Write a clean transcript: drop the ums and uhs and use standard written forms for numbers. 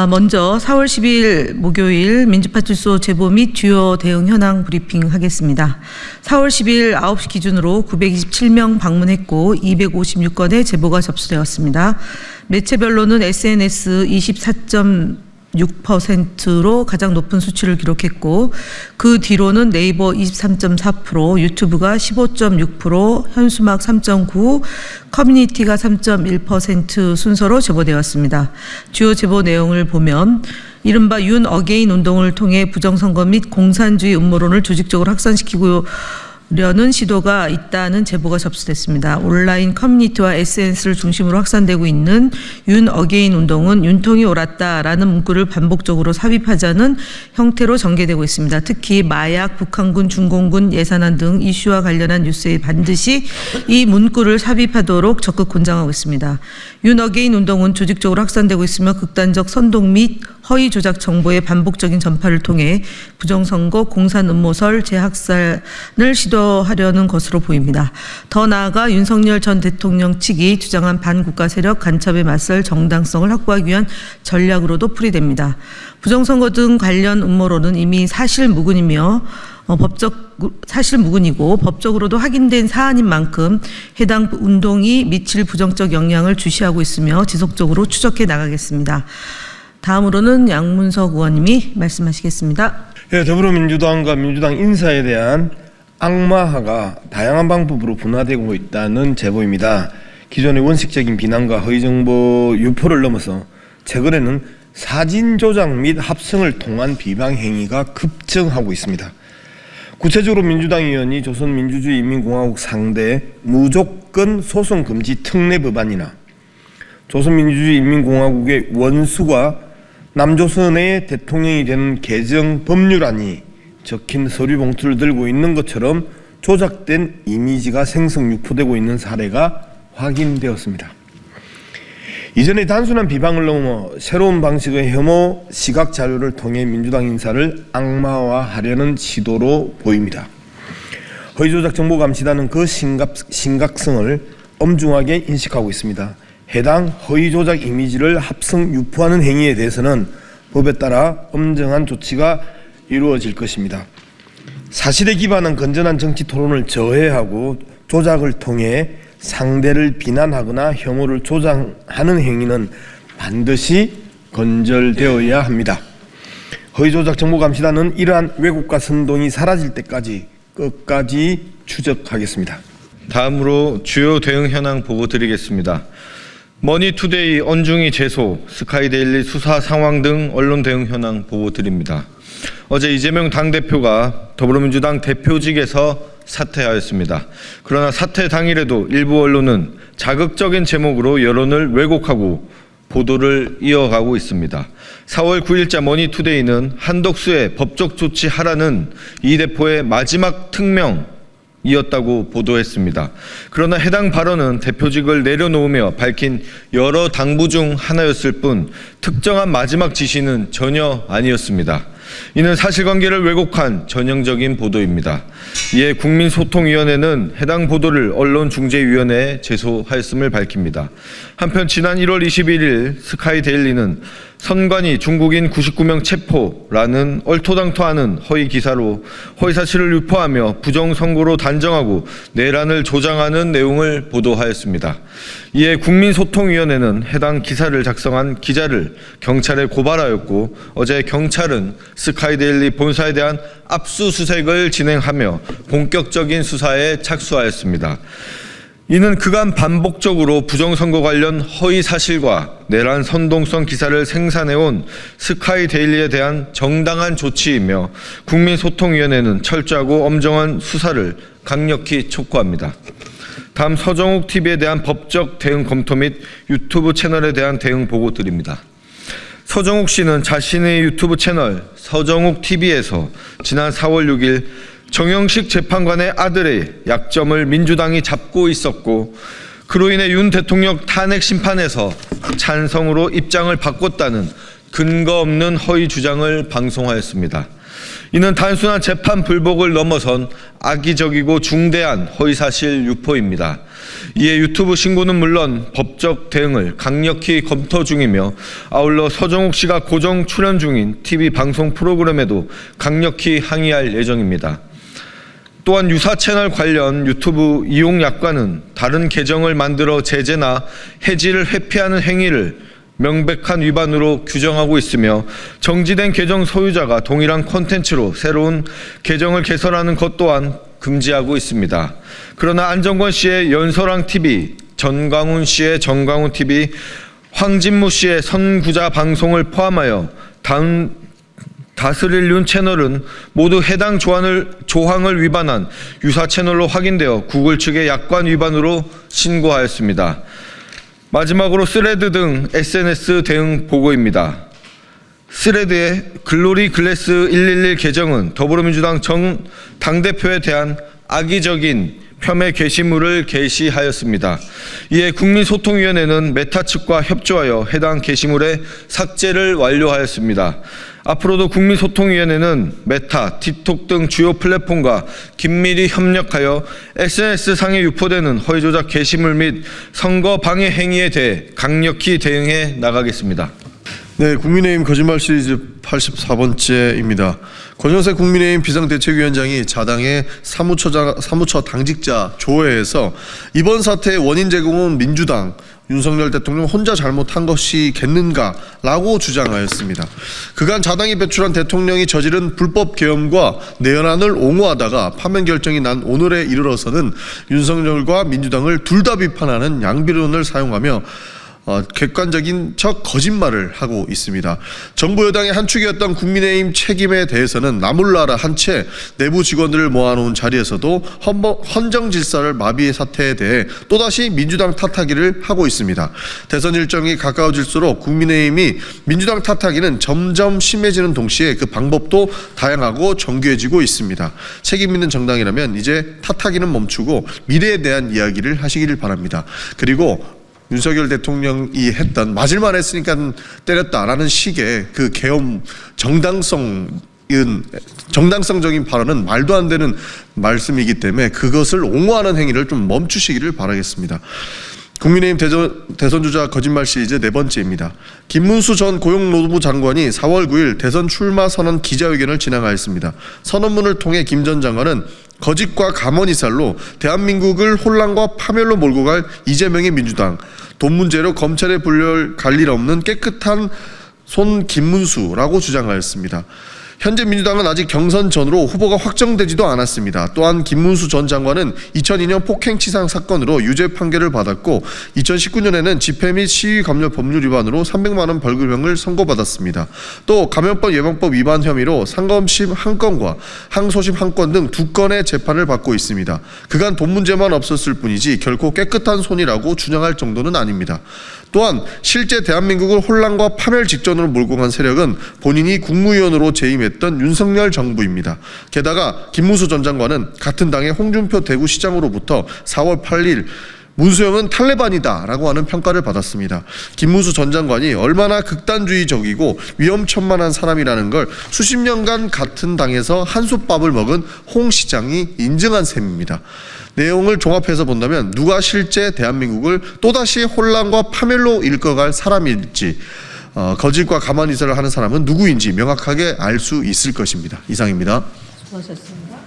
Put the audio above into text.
먼저 4월 10일 목요일 민주파출소 제보 및 주요 대응 현황 브리핑 하겠습니다. 4월 10일 9시 기준으로 927명 방문했고 256건의 제보가 접수되었습니다. 매체별로는 SNS 24.6%로 가장 높은 수치를 기록했고 그 뒤로는 네이버 23.4%, 유튜브가 15.6%, 현수막 3.9%, 커뮤니티가 3.1% 순서로 제보되었습니다. 주요 제보 내용을 보면 이른바 윤 어게인 운동을 통해 부정선거 및 공산주의 음모론을 조직적으로 확산시키고 려는 시도가 있다는 제보가 접수됐습니다. 온라인 커뮤니티와 SNS를 중심으로 확산되고 있는 윤 어게인 운동은 윤통이 옳았다라는 문구를 반복적으로 삽입하자는 형태로 전개되고 있습니다. 특히 마약, 북한군, 중공군 예산안 등 이슈와 관련한 뉴스에 반드시 이 문구를 삽입하도록 적극 권장하고 있습니다. 윤 어게인 운동은 조직적으로 확산되고 있으며 극단적 선동 및 허위 조작 정보의 반복적인 전파를 통해 부정선거, 공산 음모설, 재학살을 시도하려는 것으로 보입니다. 더 나아가 윤석열 전 대통령 측이 주장한 반국가 세력 간첩에 맞설 정당성을 확보하기 위한 전략으로도 풀이됩니다. 부정선거 등 관련 음모론은 이미 사실무근이며 사실무근이고 법적으로도 확인된 사안인 만큼 해당 운동이 미칠 부정적 영향을 주시하고 있으며 지속적으로 추적해 나가겠습니다. 다음으로는 양문석 의원님이 말씀하시겠습니다. 예, 더불어민주당과 민주당 인사에 대한 악마화가 다양한 방법으로 분화되고 있다는 제보입니다. 기존의 원칙적인 비난과 허위정보 유포를 넘어서 최근에는 사진 조작 및 합성을 통한 비방 행위가 급증하고 있습니다. 구체적으로 민주당 의원이 조선민주주의인민공화국 상대 무조건 소송금지 특례법안이나 조선민주주의인민공화국의 원수가 남조선의 대통령이 되는 개정 법률안이 적힌 서류 봉투를 들고 있는 것처럼 조작된 이미지가 생성 유포되고 있는 사례가 확인되었습니다. 이전에 단순한 비방을 넘어 새로운 방식의 혐오 시각 자료를 통해 민주당 인사를 악마화하려는 시도로 보입니다. 허위조작 정보감시단은 그 심각성을 엄중하게 인식하고 있습니다. 해당 허위조작 이미지를 합성 유포하는 행위에 대해서는 법에 따라 엄정한 조치가 이루어질 것입니다. 사실에 기반한 건전한 정치 토론을 저해하고 조작을 통해 상대를 비난하거나 혐오를 조장하는 행위는 반드시 건절되어야 합니다. 허위조작 정보감시단은 이러한 왜곡과 선동이 사라질 때까지 끝까지 추적하겠습니다. 다음으로 주요 대응 현황 보고 드리겠습니다. 머니투데이 언중이 제소, 스카이데일리 수사 상황 등 언론 대응 현황 보고 드립니다. 어제 이재명 당대표가 더불어민주당 대표직에서 사퇴하였습니다. 그러나 사퇴 당일에도 일부 언론은 자극적인 제목으로 여론을 왜곡하고 보도를 이어가고 있습니다. 4월 9일자 머니투데이는 한덕수의 법적 조치하라는 이 대표의 마지막 특명이었다고 보도했습니다. 그러나 해당 발언은 대표직을 내려놓으며 밝힌 여러 당부 중 하나였을 뿐 특정한 마지막 지시는 전혀 아니었습니다. 이는 사실관계를 왜곡한 전형적인 보도입니다. 이에 국민소통위원회는 해당 보도를 언론중재위원회에 제소하였음을 밝힙니다. 한편 지난 1월 21일 스카이데일리는 선관위 중국인 99명 체포라는 얼토당토하는 허위 기사로 허위사실을 유포하며 부정선거로 단정하고 내란을 조장하는 내용을 보도하였습니다. 이에 국민소통위원회는 해당 기사를 작성한 기자를 경찰에 고발하였고 어제 경찰은 스카이데일리 본사에 대한 압수수색을 진행하며 본격적인 수사에 착수하였습니다. 이는 그간 반복적으로 부정선거 관련 허위 사실과 내란 선동성 기사를 생산해온 스카이데일리에 대한 정당한 조치이며 국민소통위원회는 철저하고 엄정한 수사를 강력히 촉구합니다. 다음 서정욱 TV에 대한 법적 대응 검토 및 유튜브 채널에 대한 대응 보고 드립니다. 서정욱 씨는 자신의 유튜브 채널 서정욱 TV에서 지난 4월 6일 정영식 재판관의 아들의 약점을 민주당이 잡고 있었고 그로 인해 윤 대통령 탄핵 심판에서 찬성으로 입장을 바꿨다는 근거 없는 허위 주장을 방송하였습니다. 이는 단순한 재판 불복을 넘어선 악의적이고 중대한 허위사실 유포입니다. 이에 유튜브 신고는 물론 법적 대응을 강력히 검토 중이며 아울러 서정욱 씨가 고정 출연 중인 TV 방송 프로그램에도 강력히 항의할 예정입니다. 또한 유사 채널 관련 유튜브 이용 약관은 다른 계정을 만들어 제재나 해지를 회피하는 행위를 명백한 위반으로 규정하고 있으며 정지된 계정 소유자가 동일한 콘텐츠로 새로운 계정을 개설하는 것 또한 금지하고 있습니다. 그러나 안정권 씨의 연서랑TV, 전광훈 씨의 전광훈TV, 황진무 씨의 선구자 방송을 포함하여 다스릴 윤 채널은 모두 해당 조항을 위반한 유사 채널로 확인되어 구글 측의 약관 위반으로 신고하였습니다. 마지막으로 스레드 등 SNS 대응 보고입니다. 스레드의 글로리 글래스 111 계정은 더불어민주당 정 당대표에 대한 악의적인 폄훼 게시물을 게시하였습니다. 이에 국민소통위원회는 메타 측과 협조하여 해당 게시물의 삭제를 완료하였습니다. 앞으로도 국민소통위원회는 메타, 틱톡 등 주요 플랫폼과 긴밀히 협력하여 SNS상에 유포되는 허위조작 게시물 및 선거 방해 행위에 대해 강력히 대응해 나가겠습니다. 네, 국민의힘 거짓말 시리즈 84번째입니다. 권영세 국민의힘 비상대책위원장이 자당의 사무처 당직자 조회에서 이번 사태의 원인 제공은 민주당, 윤석열 대통령 혼자 잘못한 것이겠는가라고 주장하였습니다. 그간 자당이 배출한 대통령이 저지른 불법 계엄과 내연한을 옹호하다가 파면 결정이 난 오늘에 이르러서는 윤석열과 민주당을 둘 다 비판하는 양비론을 사용하며 객관적인 척 거짓말을 하고 있습니다. 정부 여당의 한 축이었던 국민의힘 책임에 대해서는 나몰라라 한 채 내부 직원들을 모아놓은 자리에서도 헌정 질서를 마비의 사태에 대해 또다시 민주당 탓하기를 하고 있습니다. 대선 일정이 가까워질수록 국민의힘이 민주당 탓하기는 점점 심해지는 동시에 그 방법도 다양하고 정교해지고 있습니다. 책임 있는 정당이라면 이제 탓하기는 멈추고 미래에 대한 이야기를 하시기를 바랍니다. 그리고 윤석열 대통령이 했던 맞을만 했으니까 때렸다라는 식의 그 계엄 정당성적인 발언은 말도 안 되는 말씀이기 때문에 그것을 옹호하는 행위를 좀 멈추시기를 바라겠습니다. 국민의힘 대선주자 거짓말 시리즈 네 번째입니다. 김문수 전 고용노동부 장관이 4월 9일 대선 출마 선언 기자회견을 진행하였습니다. 선언문을 통해 김 전 장관은 거짓과 가머니살로 대한민국을 혼란과 파멸로 몰고 갈 이재명의 민주당, 돈 문제로 검찰에 불려갈 일 없는 깨끗한 손 김문수라고 주장하였습니다. 현재 민주당은 아직 경선 전으로 후보가 확정되지도 않았습니다. 또한 김문수 전 장관은 2002년 폭행치상 사건으로 유죄 판결을 받았고 2019년에는 집회 및 시위 감열 법률 위반으로 300만 원 벌금형을 선고받았습니다. 또 감염법 예방법 위반 혐의로 상검심 1건과 항소심 1건 등 2건의 재판을 받고 있습니다. 그간 돈 문제만 없었을 뿐이지 결코 깨끗한 손이라고 주장할 정도는 아닙니다. 또한 실제 대한민국을 혼란과 파멸 직전으로 몰고 간 세력은 본인이 국무위원으로 재임했던 윤석열 정부입니다. 게다가 김문수 전 장관은 같은 당의 홍준표 대구시장으로부터 4월 8일 문수영은 탈레반이다 라고 하는 평가를 받았습니다. 김문수 전 장관이 얼마나 극단주의적이고 위험천만한 사람이라는 걸 수십 년간 같은 당에서 한솥밥을 먹은 홍 시장이 인증한 셈입니다. 내용을 종합해서 본다면 누가 실제 대한민국을 또다시 혼란과 파멸로 이끌어갈 사람일지 거짓과 가만히서를 하는 사람은 누구인지 명확하게 알 수 있을 것입니다. 이상입니다. 수고하셨습니다.